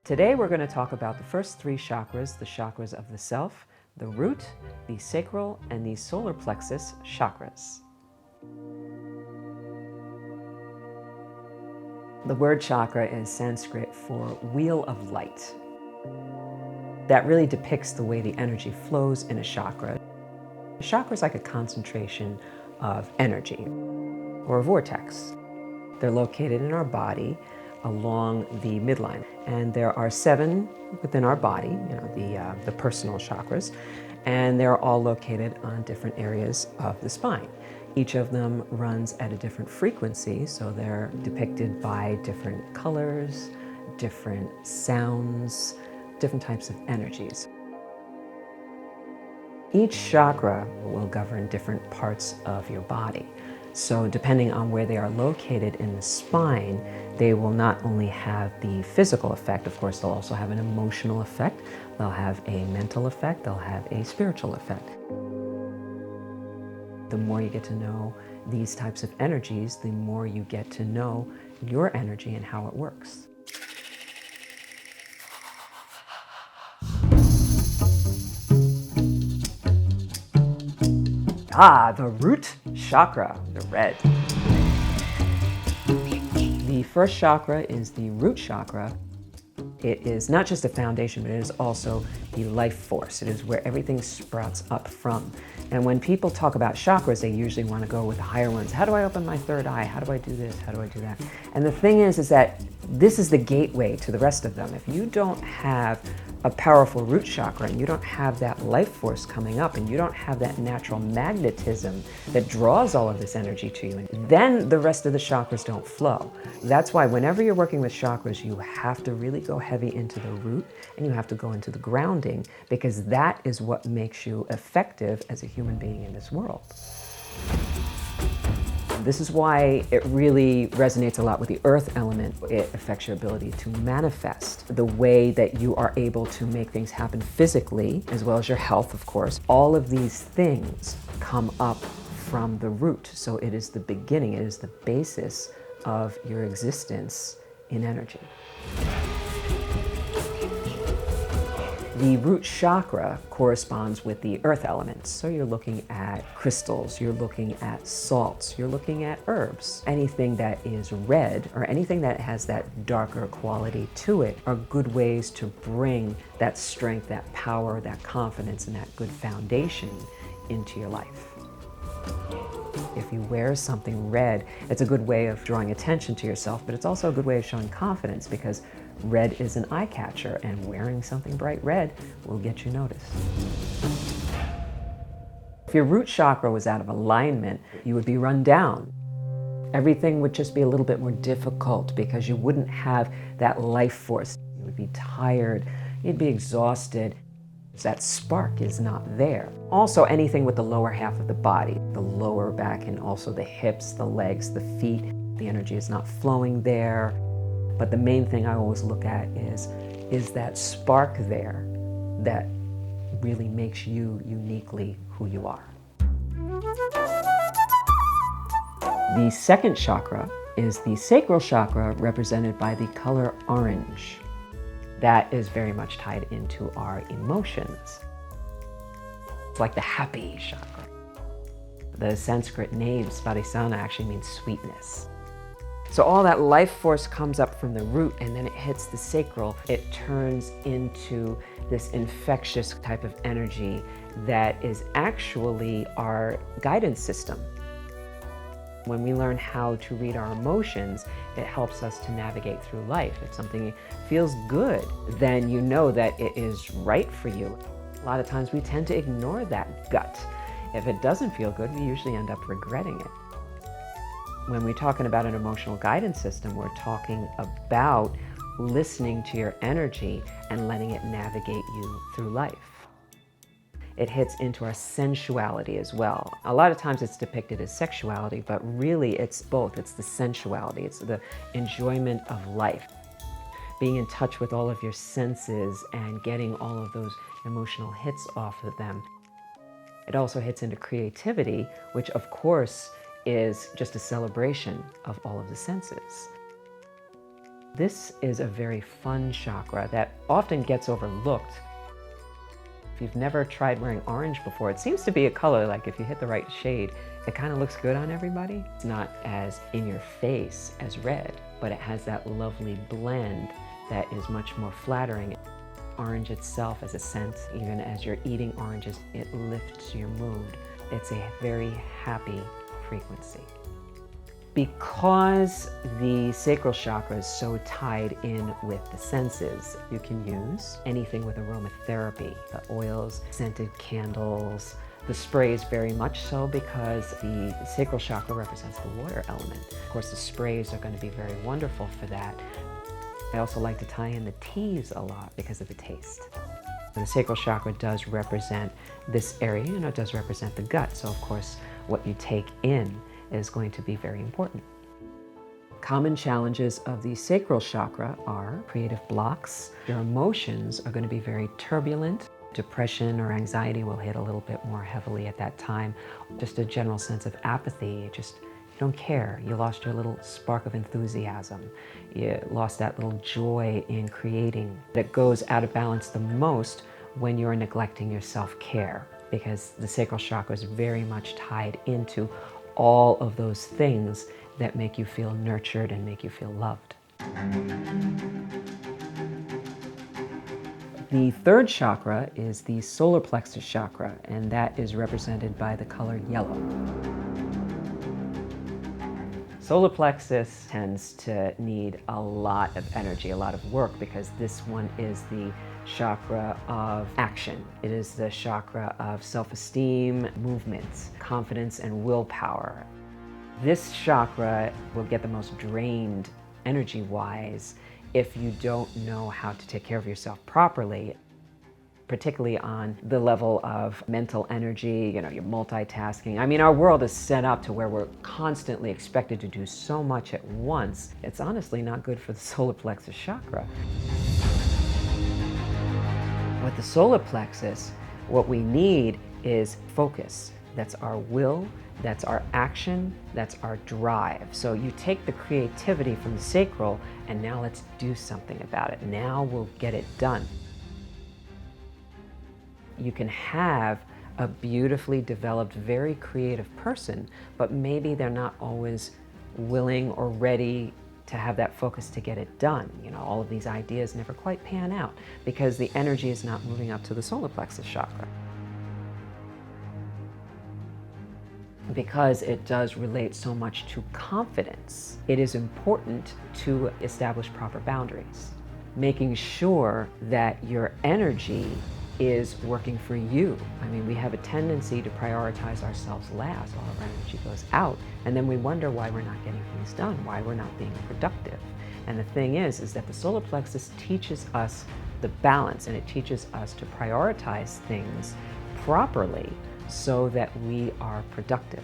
Today we're going to talk about the first three chakras, the chakras of the self, the root, the sacral, and the solar plexus chakras. The word chakra is Sanskrit for wheel of light. That really depicts the way the energy flows in a chakra. A chakra is like a concentration of energy or a vortex. They're located in our body along the midline. And there are 7 within our body, the personal chakras, and they're all located on different areas of the spine. Each of them runs at a different frequency, so they're depicted by different colors, different sounds, different types of energies. Each chakra will govern different parts of your body. So depending on where they are located in the spine, they will not only have the physical effect, of course, they'll also have an emotional effect, they'll have a mental effect, they'll have a spiritual effect. The more you get to know these types of energies, the more you get to know your energy and how it works. The root chakra, the red. The first chakra is the root chakra. It is not just a foundation, but it is also the life force. It is where everything sprouts up from. And when people talk about chakras, they usually want to go with the higher ones. How do I open my third eye? How do I do this? How do I do that? And the thing is that this is the gateway to the rest of them. If you don't have a powerful root chakra and you don't have that life force coming up and you don't have that natural magnetism that draws all of this energy to you, then the rest of the chakras don't flow. That's why whenever you're working with chakras, you have to really go heavy into the root and you have to go into the grounding, because that is what makes you effective as a human being in this world. This is why it really resonates a lot with the earth element. It affects your ability to manifest, the way that you are able to make things happen physically, as well as your health, of course. All of these things come up from the root. So it is the beginning, it is the basis of your existence in energy. The root chakra corresponds with the earth elements. So you're looking at crystals, you're looking at salts, you're looking at herbs. Anything that is red or anything that has that darker quality to it are good ways to bring that strength, that power, that confidence, and that good foundation into your life. If you wear something red, it's a good way of drawing attention to yourself, but it's also a good way of showing confidence, because red is an eye catcher, and wearing something bright red will get you noticed. If your root chakra was out of alignment, you would be run down. Everything would just be a little bit more difficult because you wouldn't have that life force. You would be tired, you'd be exhausted. That spark is not there. Also, anything with the lower half of the body, the lower back and also the hips, the legs, the feet, the energy is not flowing there. But the main thing I always look at is that spark there that really makes you uniquely who you are. The second chakra is the sacral chakra, represented by the color orange. That is very much tied into our emotions. It's like the happy chakra. The Sanskrit name Svadhisthana actually means sweetness. So all that life force comes up from the root and then it hits the sacral. It turns into this infectious type of energy that is actually our guidance system. When we learn how to read our emotions, it helps us to navigate through life. If something feels good, then you know that it is right for you. A lot of times we tend to ignore that gut. If it doesn't feel good, we usually end up regretting it. When we're talking about an emotional guidance system, we're talking about listening to your energy and letting it navigate you through life. It hits into our sensuality as well. A lot of times it's depicted as sexuality, but really it's both. It's the sensuality, it's the enjoyment of life. Being in touch with all of your senses and getting all of those emotional hits off of them. It also hits into creativity, which of course is just a celebration of all of the senses. This is a very fun chakra that often gets overlooked. If you've never tried wearing orange before, it seems to be a color, like if you hit the right shade, it kind of looks good on everybody. It's not as in your face as red, but it has that lovely blend that is much more flattering. Orange itself as a scent, even as you're eating oranges, it lifts your mood. It's a very happy frequency. Because the sacral chakra is so tied in with the senses, you can use anything with aromatherapy, the oils, scented candles, the sprays very much so because the sacral chakra represents the water element. Of course, the sprays are going to be very wonderful for that. I also like to tie in the teas a lot because of the taste. The sacral chakra does represent this area, it does represent the gut. So of course, what you take in is going to be very important. Common challenges of the sacral chakra are creative blocks. Your emotions are going to be very turbulent. Depression or anxiety will hit a little bit more heavily at that time. Just a general sense of apathy, you don't care. You lost your little spark of enthusiasm. You lost that little joy in creating. That goes out of balance the most when you're neglecting your self-care, because the sacral chakra is very much tied into all of those things that make you feel nurtured and make you feel loved. The third chakra is the Solar Plexus chakra, and that is represented by the color yellow. Solar Plexus tends to need a lot of energy, a lot of work, because this one is the chakra of action. It is the chakra of self-esteem, movement, confidence, and willpower. This chakra will get the most drained energy-wise if you don't know how to take care of yourself properly, particularly on the level of mental energy, you're multitasking. I mean, our world is set up to where we're constantly expected to do so much at once. It's honestly not good for the solar plexus chakra. With the solar plexus, what we need is focus. That's our will, that's our action, that's our drive. So you take the creativity from the sacral and now let's do something about it. Now we'll get it done. You can have a beautifully developed, very creative person, but maybe they're not always willing or ready to have that focus to get it done. All of these ideas never quite pan out because the energy is not moving up to the solar plexus chakra. Because it does relate so much to confidence, it is important to establish proper boundaries, making sure that your energy is working for you. I mean, we have a tendency to prioritize ourselves last. All of our energy goes out, and then we wonder why we're not getting things done, why we're not being productive. And the thing is that the solar plexus teaches us the balance, and it teaches us to prioritize things properly so that we are productive.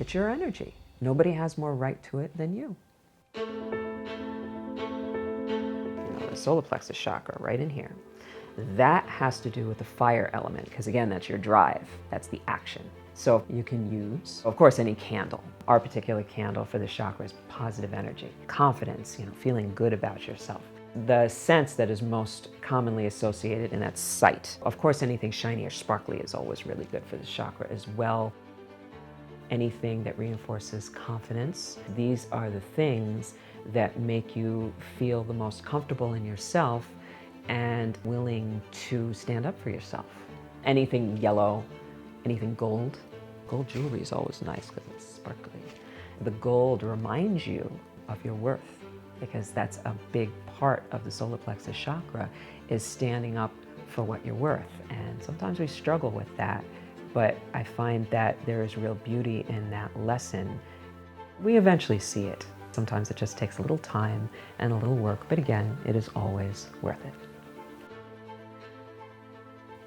It's your energy. Nobody has more right to it than you. The solar plexus chakra right in here. That has to do with the fire element, because again, that's your drive, that's the action. So you can use, of course, any candle. Our particular candle for the chakra is positive energy, confidence, feeling good about yourself. The sense that is most commonly associated, and that's sight. Of course, anything shiny or sparkly is always really good for the chakra as well. Anything that reinforces confidence. These are the things that make you feel the most comfortable in yourself and willing to stand up for yourself. Anything yellow, anything gold. Gold jewelry is always nice because it's sparkly. The gold reminds you of your worth, because that's a big part of the solar plexus chakra, is standing up for what you're worth. And sometimes we struggle with that, but I find that there is real beauty in that lesson. We eventually see it. Sometimes it just takes a little time and a little work, but again, it is always worth it.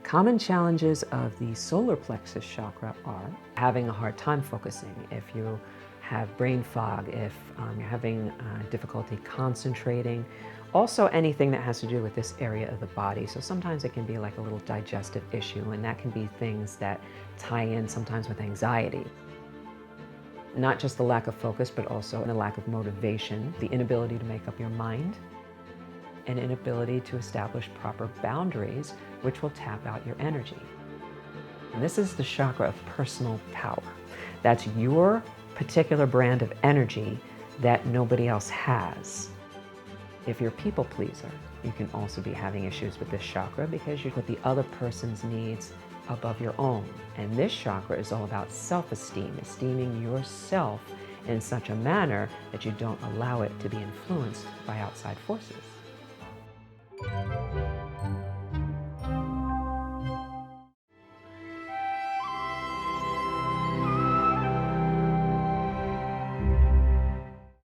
Common challenges of the solar plexus chakra are having a hard time focusing. If you have brain fog, if you're having difficulty concentrating, also anything that has to do with this area of the body. So sometimes it can be like a little digestive issue, and that can be things that tie in sometimes with anxiety. Not just the lack of focus, but also the lack of motivation, the inability to make up your mind, an inability to establish proper boundaries, which will tap out your energy. And this is the chakra of personal power. That's your particular brand of energy that nobody else has. If you're a people pleaser, you can also be having issues with this chakra because you put the other person's needs above your own. And this chakra is all about self-esteem, esteeming yourself in such a manner that you don't allow it to be influenced by outside forces.